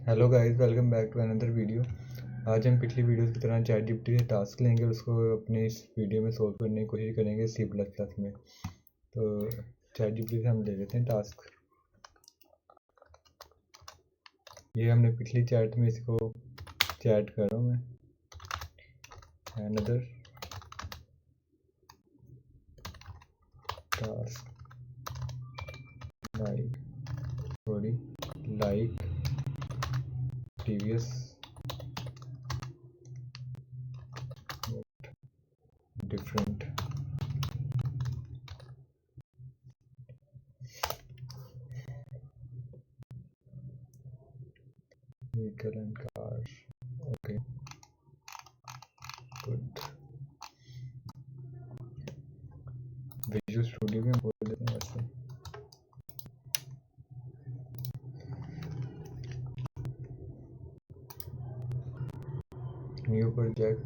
Hello guys, welcome back to another video. आज हम पिछली वीडियोस की तरह चैट जीपीटी से टास्क लेंगे और उसको अपने इस वीडियो में सोल्व करने की कोशिश करेंगे सी प्लस प्लस में। तो चैट जीपीटी से हम ले लेते हैं टास्क। ये हमने पिछली चैट में इसको चैट कर रहा हूँ मैं। Another task like previous different. Vehicle and car. Okay. Good. Visual studio में बोल देते हैं वैसे। New project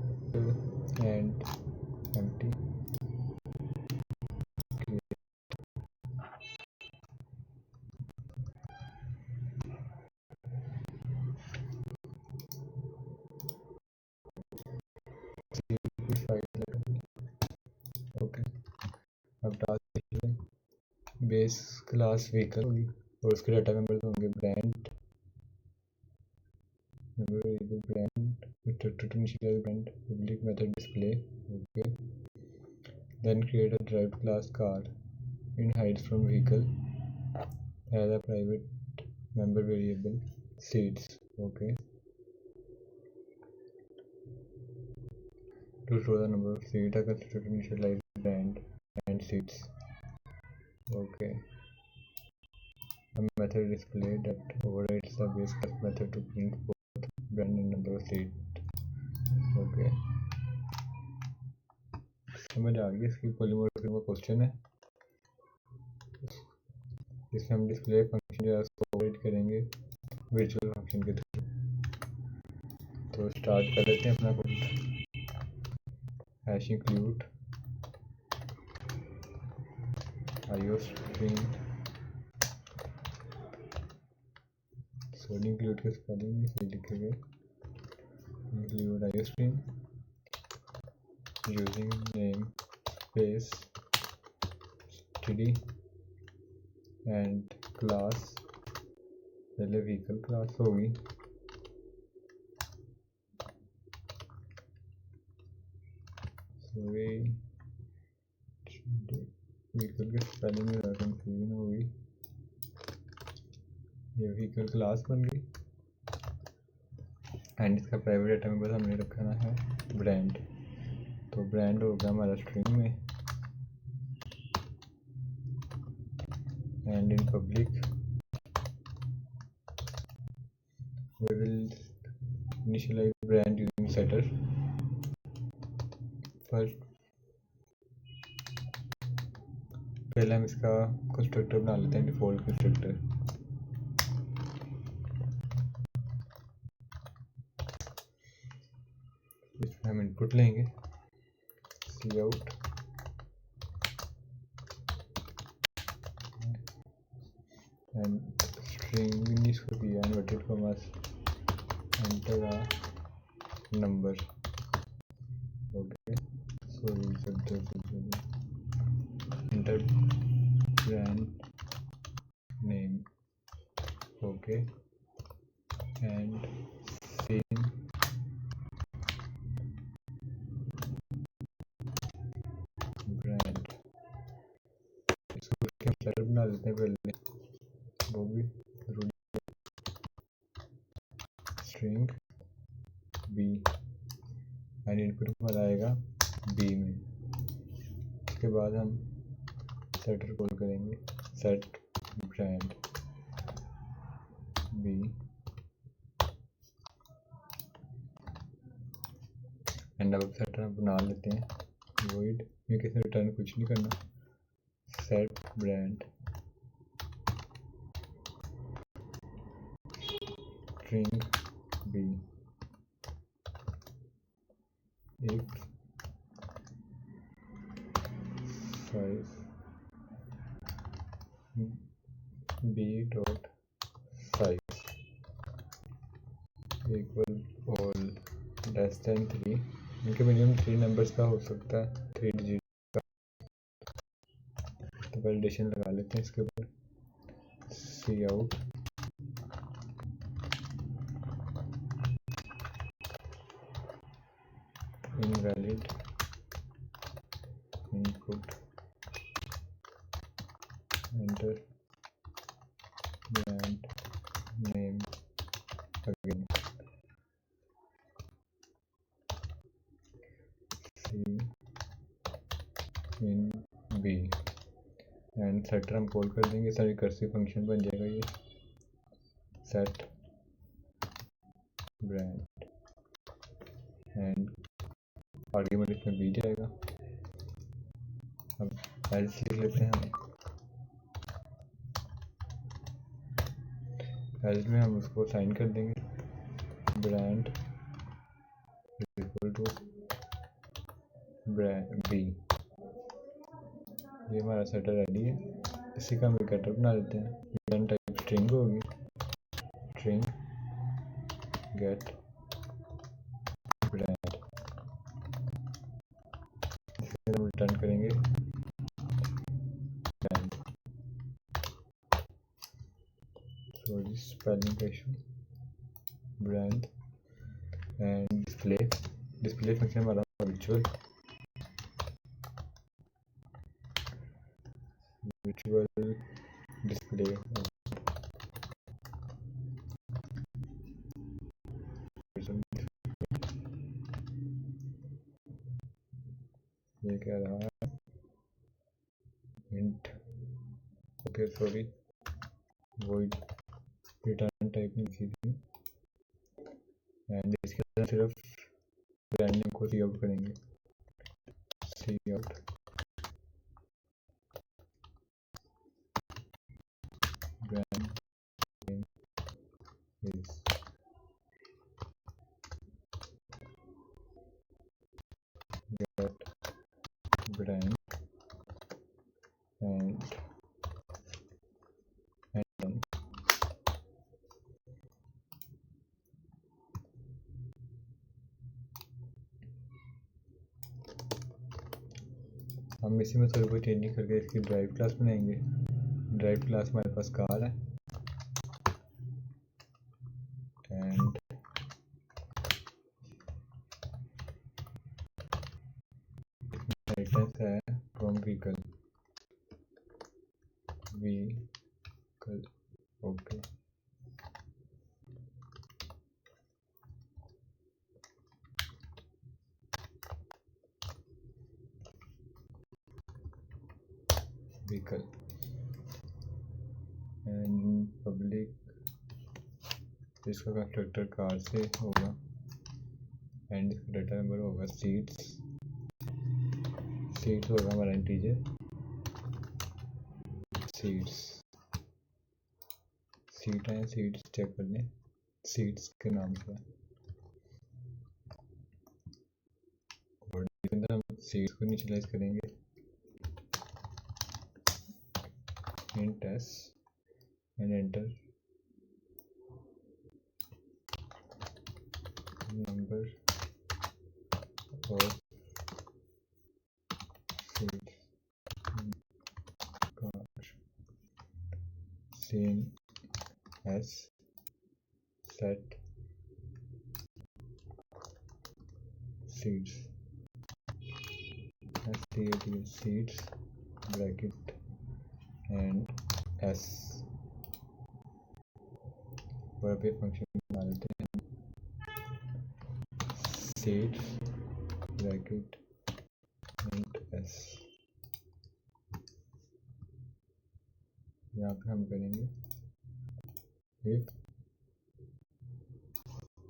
and empty. Okay, अब टास्क देखिए। बेस क्लास व्हीकल होगी और उसके डाटा मेंबर्स होंगे brand brand public method display. Okay, then create a derived class car in hides from vehicle as a private member variable seats. Okay, to show the number of seats are considered to initialize brand and seats. Okay, a method displayed that overrides the base class method to print both brand and number of seats. Okay, समझ आ गई। इसकी polymorphism का question है, इसमें हम display function जो है उसको ओवरराइड करेंगे वर्चुअल फंक्शन के थ्रू। तो स्टार्ट कर लेते हैं अपना code. Hash include IO string. Sorry, include के स्पेलिंग सही लिखेंगे। Include IO string using name space std and class, पहले व्हीकल क्लास होगी। व्हीकल के स्पेलिंग में कंफ्यूजन होगी। ये व्हीकल क्लास बन गई एंड इसका प्राइवेट डाटा में बस हमने रखना है ब्रांड। तो ब्रांड होगा हमारा स्ट्रिंग में and in public we will initialize brand using setter. First पहले हम इसका कंस्ट्रक्टर बना लेते हैं, डिफॉल्ट कंस्ट्रक्टर। इसमें हम इनपुट लेंगे cout and string इसको दिया inverted commas, enter a number. Okay, so enter brand name. Okay, and scene brand। इसको सेटर बना लेते हैं पहले, वो भी स्ट्रिंग बी एंड इनपुट हमारा आएगा बी में। उसके बाद हम सेटर कॉल करेंगे सेट ब्रांड बी एंड अब सेटर बना लेते हैं वॉइड में, किसी रिटर्न कुछ नहीं करना। सेट ब्रांड स्ट्रिंग बी एक size b dot size. Equal और लेस देन 3, इनके मिनिमम 3 नंबर्स का हो सकता है, 3 डिजिट का। तो वैलिडेशन लगा लेते हैं इसके ऊपर, cout invalid input enter brand name again cin B and setter हम कॉल कर देंगे, सारी रिकर्सिव फंक्शन बन जाएगा ये, सेट ब्रांड एंड आर्ग्यूमेंट इसमें बी जाएगा। अब एल्स लिख लेते हैं हम, एल्स में हम उसको साइन कर देंगे, brand equal to brand b. ये हमारा सेटर रेडी है, इसी का हम विकेटर बना लेते हैं। रिटर्न टाइप स्ट्रिंग होगी, स्ट्रिंग गेट ब्रांड, इसमें हम रिटर्न करेंगे ब्रांड, सॉरी स्पेलिंग का issue, brand and display function हमारा विजुअल डिस्प्ले ये कह रहा है int, okay sorry void return type नहीं लिखी थी, एंड इसके अंदर सिर्फ ब्रांड नेम को सी आउट करेंगे, cout brand name is get brand and हम इसी में थोड़ी बहुत चेंजिंग करके इसकी ड्राइव क्लास बनाएंगे। ड्राइव क्लास हमारे पास कार है एंड इनहेरिटेंस है from vehicle okay. Vehicle and public, इसका कंस्ट्रक्टर कार से होगा एंड इसका डाटा नंबर होगा सीट्स होगा हमारा इंटीजर, सीट है, सीट्स चेक कर लें, सीट्स के नाम से और इसके अंदर हम सीट्स को इनिशियलाइज करेंगे, int s and enter number of seats in car, same as set seats, seats bracket and s, और अब ये फंक्शन बना लेते हैं, seats bracket and s। यहाँ पे हम करेंगे if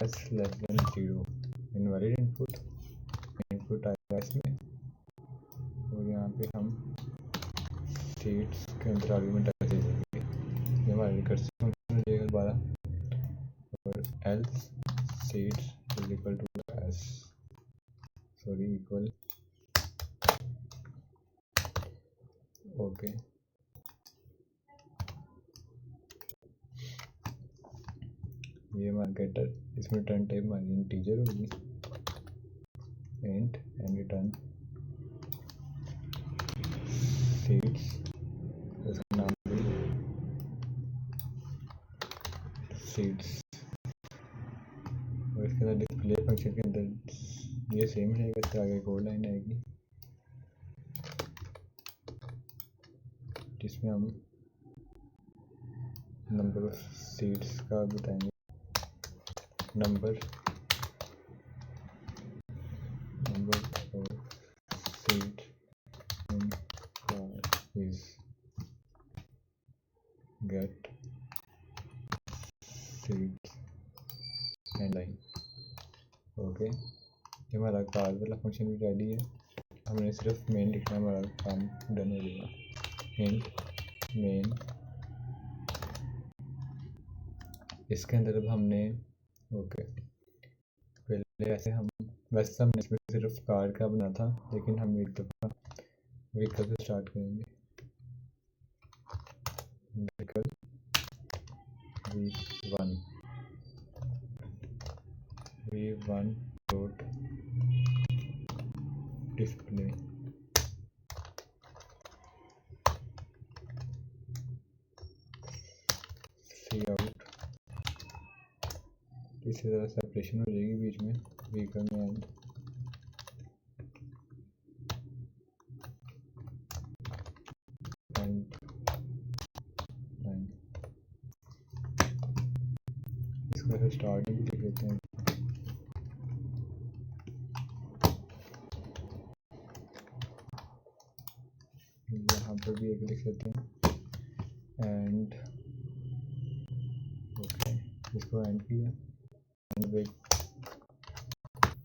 s less than 0, invalid input आएगा इसमें, और यहाँ पे हम सीट्स के अंदर आर्गुमेंट दे देंगे, ये हमारा रिकर्सिव फंक्शन हो जाएगा दोबारा, और else seats is equal to s, sorry equal okay. ये हमारा गेटर, इसमें रिटर्न टाइप हमारी इंटीजर होगी इंट एंड रिटर्न सीड्स, उसका नाम भी सीड्स। और इसके अंदर डिस्प्ले फंक्शन के अंदर ये सेम रहेगा, इससे आगे एक और लाइन आएगी जिसमें हम नंबर ऑफ सीड्स का बताएंगे। Number of seed in car is get seeds and line. Okay, ये हमारा कार वाला फंक्शन भी रेडी है। हमने सिर्फ मेन लिखना, हमारा काम डन हो जाएगा। इंट मेन, इसके अंदर अब हमने ओके पहले ऐसे हम वैसे हमने इसमें सिर्फ कार का बना था, लेकिन हम एक दफ़ा व्हीकल से स्टार्ट करेंगे। व्हीकल v1 डॉट डिस्प्ले सी आउट, इसी तरह सेपरेशन हो जाएगी बीच में व्हीकल में एंड लाइन। इसको ऐसे स्टार्ट भी लिख लेते हैं। यहाँ पर भी एक लिख लेते हैं एंड ओके, इसको एंड किया एंड विद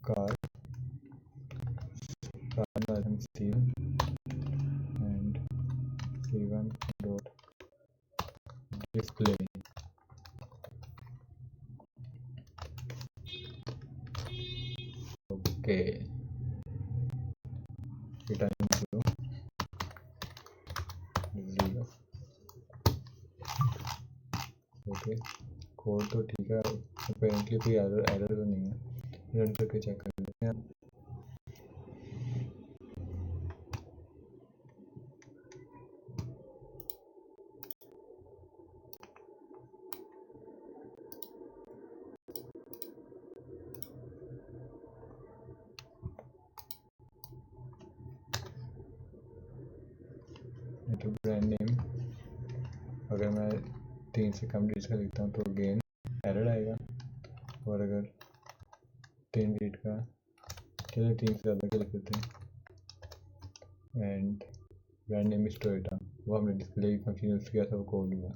कार हम C1 and C1 dot display okay return 0। Okay, code तो ठीक है, अपेरेंटली कोई एरर तो नहीं है। रन करके चेक कर लेते हैं। तो ब्रांड नेम अगर मैं 3 से कम डिजिट का लिखता हूँ तो अगेन एरर आएगा, और अगर 3 डिजिट का, चलिए 3 से ज़्यादा का लिख देते हैं and brand name is Toyota, वो हमने डिस्प्ले फंक्शन यूज़ किया था, वो कोड हुआ।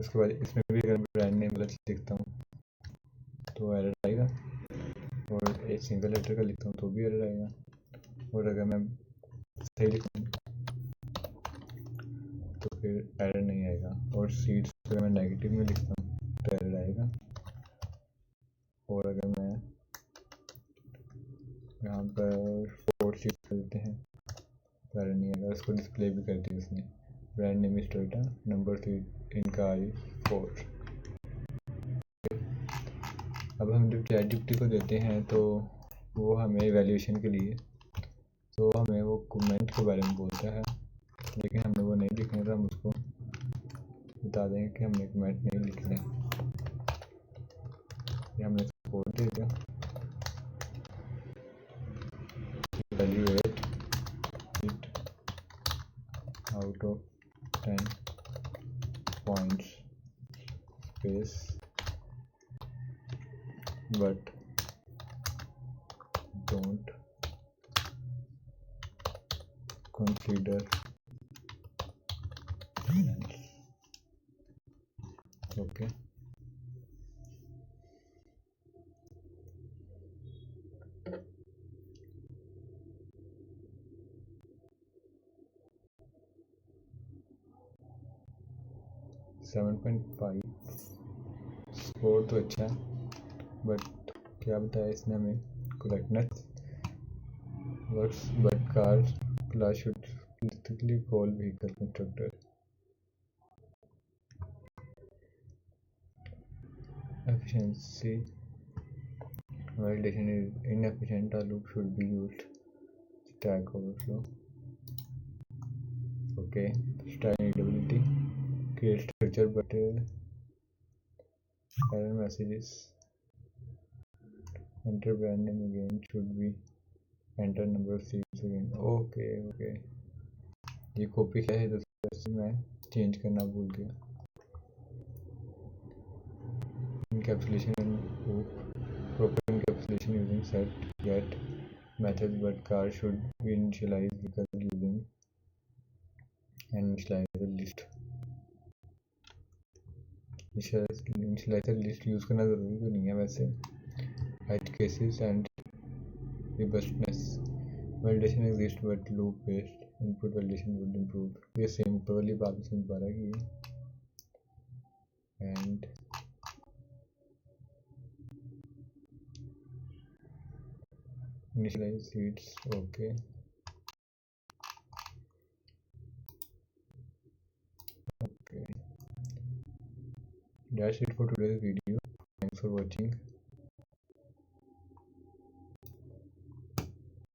उसके बाद इसमें भी अगर ब्रांड नेम गलत लिखता हूँ तो एरर आएगा, और एक सिंगल लेटर का लिखता हूँ तो भी एरर आएगा, और अगर मैं सही लिखूँ तो फिर एरर नहीं आएगा। और सीड्स अगर मैं नेगेटिव में लिखता हूँ तो एरर आएगा, और अगर मैं यहाँ पर 4 सीड्स कर देते हैं तो एरर नहीं आएगा। उसको डिस्प्ले भी कर दिया उसने, brand name is Toyota, number seed in car is 4। अब हम जब ChatGPT को देते हैं तो वो हमें एवेल्यूएशन के लिए तो हमें वो कमेंट के बारे में बोलता है, लेकिन हमें वो नहीं लिखना, तो हम उसको बता देंगे कि हमने कमेंट नहीं लिखना है। ये हमने कोड दे दिया, evaluate it out of 10 points space but don't consider finance. Okay, 7.5 score तो अच्छा है, बट क्या बताया इसने हमें, correctness works but car class should explicitly call vehicle constructor। Efficiency. Validation is inefficient. A loop should be used. Stack Overflow. Okay. Style readability. Create structure but error messages. Enter brand name again should be enter number of seats again. Okay. ये copy क्या है दूसरे से मैं change करना भूल गया. Encapsulation and proper encapsulation using set get methods, but car should be initialized because using an initializer list. Initializer list use करना ज़रूरी तो नहीं है वैसे. Edge cases and robustness. Validation exists but loop based input validation would improve. ये same ऊपर वाली बात भी समझ पा रहा है कि and initialize seeds. Okay. That's it for today's video. Thanks for watching.